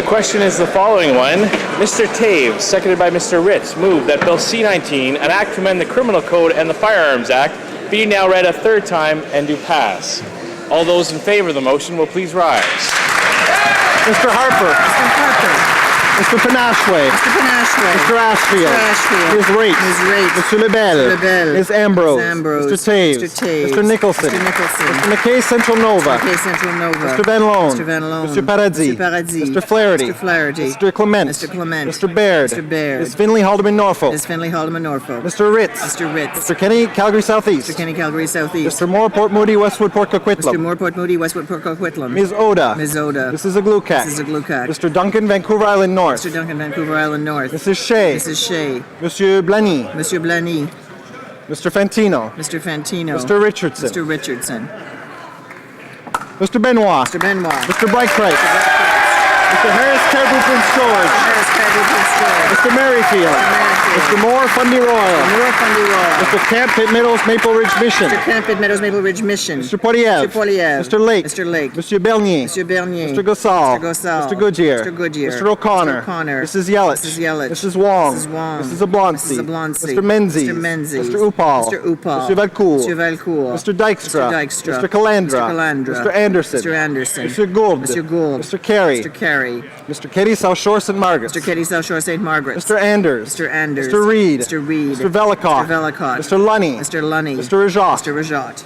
question is the following one. Mr. Taves, seconded by Mr. Ritz, move that Bill C-19, an act to amend the Criminal Code and the Firearms Act, be now read a third time and do pass. All those in favor of the motion will please rise. Mr. Harper. Mr. Harper. Mr. Panashway. Mr. Panashway. Mr. Ashfield. Mr. Ashfield. Ms. Raitt. Ms. Raitt. Mr. LaBelle. Mr. LaBelle. Ms. Ambrose. Ms. Ambrose. Mr. Taves. Mr. Taves. Mr. Nicholson. Mr. Nicholson. Mr. McKay Central Nova. McKay Central Nova. Mr. Van Loan. Mr. Van Loan. Mr. Paradis. Mr. Paradis. Mr. Flaherty. Mr. Flaherty. Mr. Clement. Mr. Clement. Mr. Baird. Mr. Baird. Ms. Finley Haldimand-Norfolk. Ms. Finley Haldimand-Norfolk. Mr. Ritz. Mr. Ritz. Mr. Kenny Calgary Southeast. Mr. Kenny Calgary Southeast. Mr. Moore Port Moody Westwood Port Mr. Coquitlam. Moore Port Moody Westwood Port Coquitlam. Ms. Oda. Ms. Oda. Mrs. Aglukat. Mrs. Aglukat. Mr. Duncan Vancouver Island North. Mr. Duncan Vancouver Island North. Mrs. Shea. Mrs. Shea. Monsieur Blany. Mr. Blany. Mr. Fantino. Mr. Fantino. Mr. Richardson. Mr. Richardson. Mr. Benoit. Mr. Benoit. Mr. Bryce. Mr. Harris Caribou Prince George. Harris Caribou Prince George. Mr. Merrifield. Mr. Moore Fundy Royal. Moore Fundy Royal. Mr. Camp Pitt Meadows Maple Ridge Mission. Mr. Camp Pitt Meadows Maple Ridge Mission. Mr. Poiliev. Mr. Poiliev. Mr. Lake. Mr. Lake. Monsieur Bernier. Mr. Bernier. Mr. Gossal. Mr. Gossal. Mr. Goodyear. Mr. Goodyear. Mr. O'Connor. Mr. O'Connor. Mrs. Yelich. Mrs. Yelich. Mrs. Wong. Mrs. Wong. Mrs. Oblonsky. Mrs. Oblonsky. Mr. Menzies. Mr. Menzies. Mr. Upal. Mr. Upal. Mr. Valcourt. Mr. Valcourt. Mr. Dykstra. Mr. Dykstra. Mr. Calandra. Mr. Calandra. Mr. Anderson. Mr. Anderson. Mr. Gould. Mr. Gould. Mr. Carey. Mr. Carey. Mr. Katie South Shore St. Margaret's. Mr. Katie South Shore St. Margaret's. Mr. Anders. Mr. Anders. Mr. Reed. Mr. Reed. Mr. Velikot. Mr. Velikot. Mr. Lunny. Mr. Lunny. Mr. Rajat. Mr. Rajat.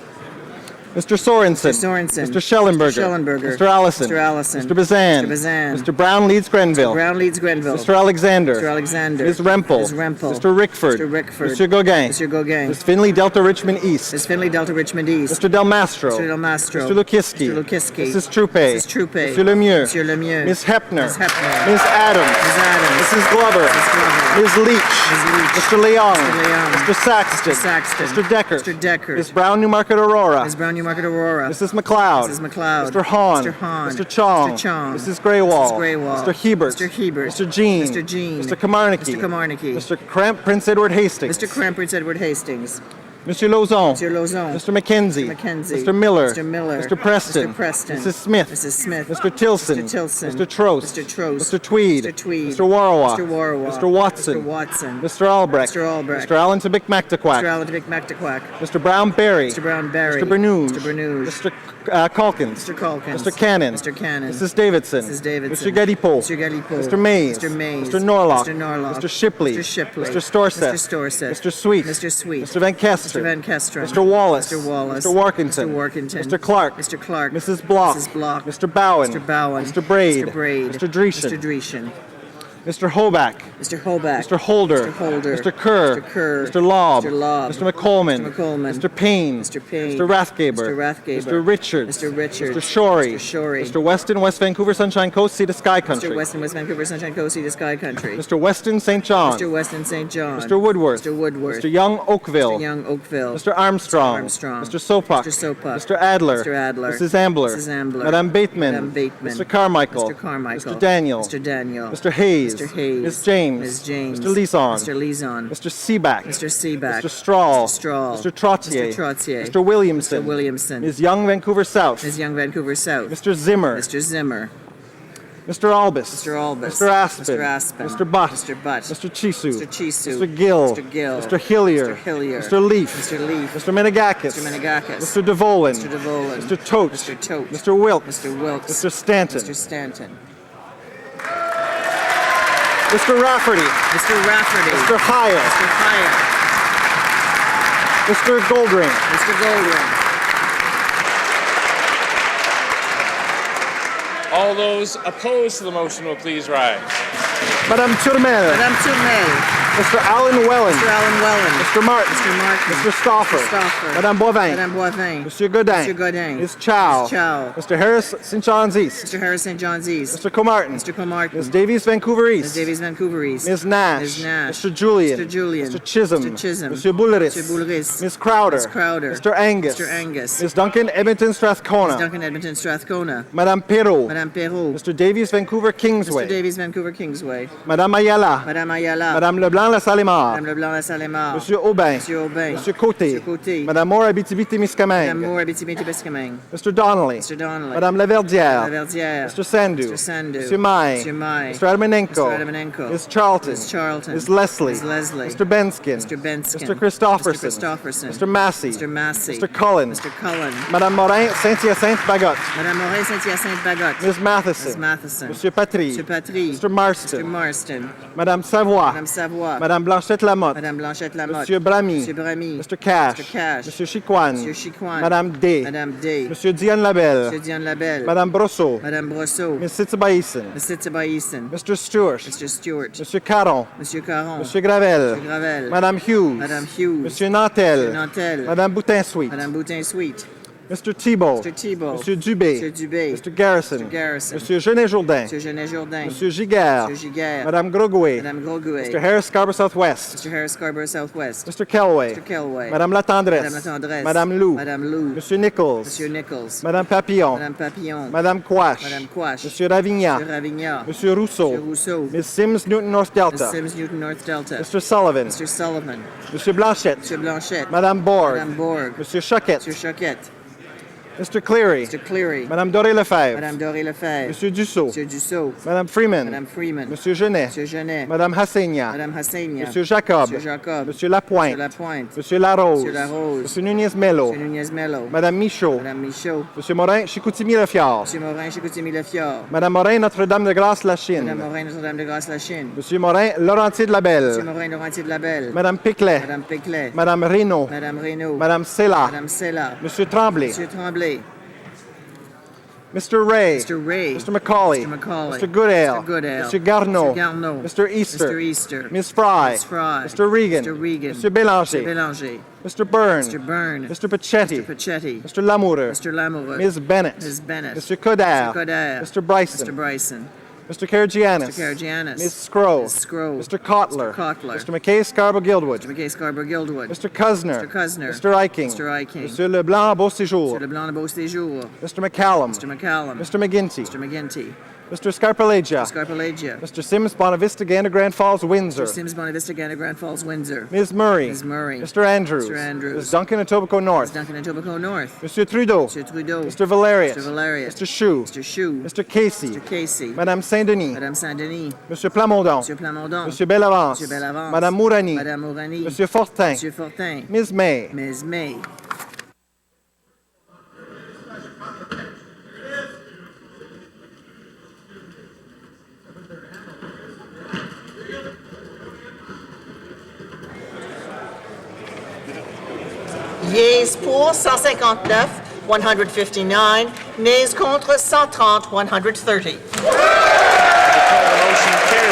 Mr. Sorensen. Mr. Sorensen. Mr. Schellenberger. Mr. Schellenberger. Mr. Allison. Mr. Allison. Mr. Bazan. Mr. Bazan. Mr. Brown Leeds Grenville. Brown Leeds Grenville. Mr. Alexander. Mr. Alexander. Ms. Rempel. Ms. Rempel. Mr. Rickford. Mr. Rickford. Mr. Gauguin. Mr. Gauguin. Ms. Finley Delta Richmond East. Ms. Finley Delta Richmond East. Mr. Del Mastro. Mr. Del Mastro. Mr. Lukiski. Mr. Lukiski. Mrs. Troupe. Mrs. Troupe. Mr. Lemieux. Mr. Lemieux. Ms. Hepner. Ms. Hepner. Ms. Adams. Ms. Adams. Mrs. Glover. Ms. Glover. Ms. Leach. Ms. Leach. Mr. Leong. Mr. Leong. Mr. Saxton. Mr. Saxton. Mr. Decker. Mr. Decker. Ms. Brown Newmarket Aurora. Ms. Brown Newmarket Aurora. Mrs. McLeod. Mrs. McLeod. Mr. Hahn. Mr. Hahn. Mr. Chong. Mr. Chong. Mrs. Greywall. Mrs. Greywall. Mr. Hebert. Mr. Hebert. Mr. Jean. Mr. Jean. Mr. Kamarnicki. Mr. Kamarnicki. Mr. Cramp Prince Edward Hastings. Mr. Crampers Edward Hastings. Mr. Lozon. Mr. Lozon. Mr. McKenzie. Mr. McKenzie. Mr. Miller. Mr. Miller. Mr. Preston. Mr. Preston. Mrs. Smith. Mrs. Smith. Mr. Tilson. Mr. Tilson. Mr. Trost. Mr. Trost. Mr. Tweed. Mr. Tweed. Mr. Warwa. Mr. Warwa. Mr. Watson. Mr. Watson. Mr. Albrecht. Mr. Albrecht. Mr. Allen to Bick Mactaquack. Mr. Allen to Vic Mactaquack. Mr. Brown Berry. Mr. Brown Barry. Mr. Bernouge. Mr. Bernouge. Mr. Calkins. Mr. Calkins. Mr. Cannon. Mr. Cannon. Mrs. Davidson. Mrs. Davidson. Mr. Gedipo. Mr. Gedipo. Mr. Mays. Mr. Mays. Mr. Norlock. Mr. Norlock. Mr. Shipley. Mr. Shipley. Mr. Storseth. Mr. Storseth. Mr. Sweet. Mr. Sweet. Mr. Van Kester. Mr. Van Kesteren. Mr. Wallace. Mr. Wallace. Mr. Warkington. Mr. Warkington. Mr. Clark. Mr. Clark. Mrs. Block. Mrs. Block. Mr. Bowen. Mr. Bowen. Mr. Braid. Mr. Braid. Mr. Dreeshen. Mr. Dreeshen. Mr. Hoback. Mr. Hoback. Mr. Holder. Mr. Holder. Mr. Kerr. Mr. Kerr. Mr. Lobb. Mr. Lobb. Mr. McColeman. Mr. McColeman. Mr. Payne. Mr. Payne. Mr. Rathgaber. Mr. Rathgaber. Mr. Richards. Mr. Richards. Mr. Shorey. Mr. Shorey. Mr. Weston, West Vancouver, Sunshine Coast, Sea to Sky Country. Mr. Weston, West Vancouver, Sunshine Coast, Sea to Sky Country. Mr. Weston, St. John. Mr. Weston, St. John. Mr. Woodworth. Mr. Woodworth. Mr. Young, Oakville. Mr. Young, Oakville. Mr. Armstrong. Mr. Armstrong. Mr. Sopak. Mr. Sopak. Mr. Adler. Mr. Adler. Mrs. Ambler. Mrs. Ambler. Madame Bateman. Madame Bateman. Mr. Carmichael. Mr. Carmichael. Mr. Daniel. Mr. Daniel. Mr. Hayes. Mr. Hayes. Ms. James. Ms. James. Mr. Leeson. Mr. Leeson. Mr. Seaback. Mr. Seaback. Mr. Strahl. Mr. Strahl. Mr. Trottier. Mr. Trottier. Mr. Williamson. Mr. Williamson. Ms. Young, Vancouver South. Ms. Young, Vancouver South. Mr. Zimmer. Mr. Zimmer. Mr. Albus. Mr. Albus. Mr. Aspen. Mr. Aspen. Mr. Butt. Mr. Butt. Mr. Chisu. Mr. Chisu. Mr. Gill. Mr. Gill. Mr. Hillier. Mr. Hillier. Mr. Leaf. Mr. Leaf. Mr. Menegakis. Mr. Menegakis. Mr. DeVolin. Mr. DeVolin. Mr. Tote. Mr. Tote. Mr. Wilkes. Mr. Wilkes. Mr. Stanton. Mr. Stanton. Mr. Rafferty. Mr. Rafferty. Mr. Hyatt. Mr. Hyatt. Mr. Goldring. Mr. Goldring. All those opposed to the motion will please rise. Madame Turmel. Madame Tourmel. Mr. Allen Wellen. Mr. Allen Wellen. Mr. Martin. Mr. Martin. Mr. Stauffer. Mr. Stauffer. Madame Boivin. Madame Boivin. Monsieur Godin. Monsieur Godin. Ms. Chow. Ms. Chow. Mr. Harris, St. John's East. Mr. Harris, St. John's East. Mr. Comartin. Mr. Comartin. Ms. Davies, Vancouver East. Ms. Davies, Vancouver East. Ms. Nash. Ms. Nash. Mr. Julian. Mr. Julian. Mr. Chisholm. Mr. Chisholm. Monsieur Bulleris. Mr. Bulleris. Ms. Crowder. Ms. Crowder. Mr. Angus. Mr. Angus. Ms. Duncan, Edmonton, Strathcona. Ms. Duncan, Edmonton, Strathcona. Madame Perrault. Madame Perrault. Mr. Davies, Vancouver, Kingsway. Mr. Davies, Vancouver, Kingsway. Madame Ayala. Madame Ayala. Madame Leblanc, Leblanc-Lassalle-Aymar. Madame Leblanc-Lassalle-Aymar. Monsieur Aubin. Monsieur Aubin. Monsieur Côté. Monsieur Côté. Madame Moore, Abitibi-Témiscamingue. Madame Moore, Abitibi-Témiscamingue. Mr. Donnelly. Mr. Donnelly. Madame Laverdière. Laverdière. Mr. Sandu. Mr. Sandu. Monsieur Mai. Monsieur Mai. Mr. Adamenenko. Mr. Adamenenko. Ms. Charlton. Ms. Charlton. Ms. Leslie. Ms. Leslie. Mr. Benskin. Mr. Benskin. Mr. Christofferson. Mr. Christofferson. Mr. Massey. Mr. Massey. Mr. Cullen. Mr. Cullen. Madame Morin, Saint-Hyacinthe-Bagotte. Madame Morin, Saint-Hyacinthe-Bagotte. Ms. Matheson. Ms. Matheson. Monsieur Patry. Monsieur Patry. Mr. Marston. Mr. Marston. Madame Savoie. Madame Savoie. Madame Blanchette-Lamotte. Madame Blanchette-Lamotte. Monsieur Bramy. Monsieur Bramy. Mr. Cash. Mr. Cash. Monsieur Chicoine. Monsieur Chicoine. Madame Day. Madame Day. Monsieur Diane Labelle. Monsieur Diane Labelle. Madame Brosseau. Madame Brosseau. Miss Sitzabaïsen. Ms. Sitzabaïsen. Mr. Stewart. Mr. Stewart. Monsieur Caron. Monsieur Caron. Monsieur Gravel. Monsieur Gravel. Madame Hughes. Madame Hughes. Monsieur Nantel. Monsieur Nantel. Madame Boutin-Sweet. Madame Boutin-Sweet. Mr. Thibault. Mr. Thibault. Monsieur Dubé. Monsieur Dubé. Mr. Garrison. Mr. Garrison. Monsieur Genet-Jourdain. Monsieur Genet-Jourdain. Monsieur Giguère. Monsieur Giguère. Madame Grogouet. Madame Grogouet. Mr. Harris Scarborough Southwest. Mr. Harris Scarborough Southwest. Mr. Kelway. Mr. Kelway. Madame Latendresse. Madame Latendresse. Madame Lou. Madame Lou. Monsieur Nichols. Monsieur Nichols. Madame Papillon. Madame Papillon. Madame Quash. Madame Quash. Monsieur Ravignan. Monsieur Ravignan. Monsieur Rousseau. Monsieur Rousseau. Miss Sims, Newton North Ms. Delta. Sims, Newton North Delta. Mr. Sullivan. Mr. Sullivan. Monsieur Blanchette. Monsieur Blanchette. Madame Borg. Madame Borg. Monsieur Choquette. Monsieur Choquette. Mr. Cleary. Mr. Cleary. Madame Doré-Lefebvre. Madame Doré-Lefebvre. Monsieur Dussault. Monsieur Dussault. Madame Freeman. Madame Freeman. Monsieur Genet. Monsieur Genet. Madame Hassegna. Madame Hassegna. Monsieur Jacob. Monsieur Jacob. Monsieur Lapointe. Monsieur Lapointe. Monsieur Larose. Monsieur Larose. Monsieur Nunez-Mello. Monsieur Nunez-Mello. Madame Michaud. Madame Michaud. Monsieur Morin, Chicoutimi-Le-Fjord. Monsieur Morin, Chicoutimi-Le-Fjord. Madame Morin, Notre-Dame-de-Grâce-la-Chine. Madame Morin, Notre-Dame-de-Grâce-la-Chine. Monsieur Morin, Laurentier-de-la-Belle. Monsieur Morin, Laurentier-de-la-Belle. Madame Piclet. Madame Peclet. Madame Reynaud. Madame Reynaud. Madame Sella. Madame Sella. Monsieur Tremblay. Monsieur Tremblay. Mr. Ray. Mr. Ray. Mr. Macaulay. Mr. Macaulay. Mr. Goodale. Mr. Goodale. Mr. Garneau. Mr. Garneau. Mr. Easter. Mr. Easter. Miss Fry. Miss Fry. Mr. Regan. Mr. Regan. Mr. Bélanger. Mr. Bélanger. Mr. Byrne. Mr. Byrne. Mr. Pachetti. Mr. Pachetti. Mr. Lamoureux. Mr. Lamoureux. Ms. Bennett. Ms. Bennett. Mr. Coder. Mr. Coder. Mr. Bryson. Mr. Bryson. Mr. Karagianis. Mr. Karagianis. Ms. Scrow. Ms. Scrow. Mr. Kotler. Mr. Kotler. Mr. McKay Scarborough-Guildwood. Mr. McKay Scarborough Guildwood. Mr. Cusner. Mr. Cusner. Mr. Eiking. Mr. Eiking. Monsieur Leblanc, Beau Séjour. Mr. Leblanc de Beau Séjour. Mr. McCallum. Mr. McCallum. Mr. McGinty. Mr. McGinty. Mr. Scarpalagia. Scarpalagia. Mr. Sims, Bonavista, Gander, Grand Falls, Windsor. Mr. Sims, Bonavista, Gander, Grand Falls, Windsor. Ms. Murray. Ms. Murray. Mr. Andrews. Mr. Andrews. Ms. Duncan, Etobicoke North. Ms. Duncan and Etobicoke North. Monsieur Trudeau. Monsieur Trudeau. Mr. Valerius. Mr. Valerius. Mr. Chou. Mr. Chou. Mr. Casey. Mr. Casey. Madame Saint-Denis. Madame Saint-Denis. Monsieur Plamondon. Monsieur Plamondon. Monsieur Bellavance. Monsieur Bellavance. Madame Mourani. Madame Mourani. Monsieur Fortin. Monsieur Fortin. Ms. May. Ms. May. Yeas pour 159, 159. Nays contre 130, 130. The motion carries.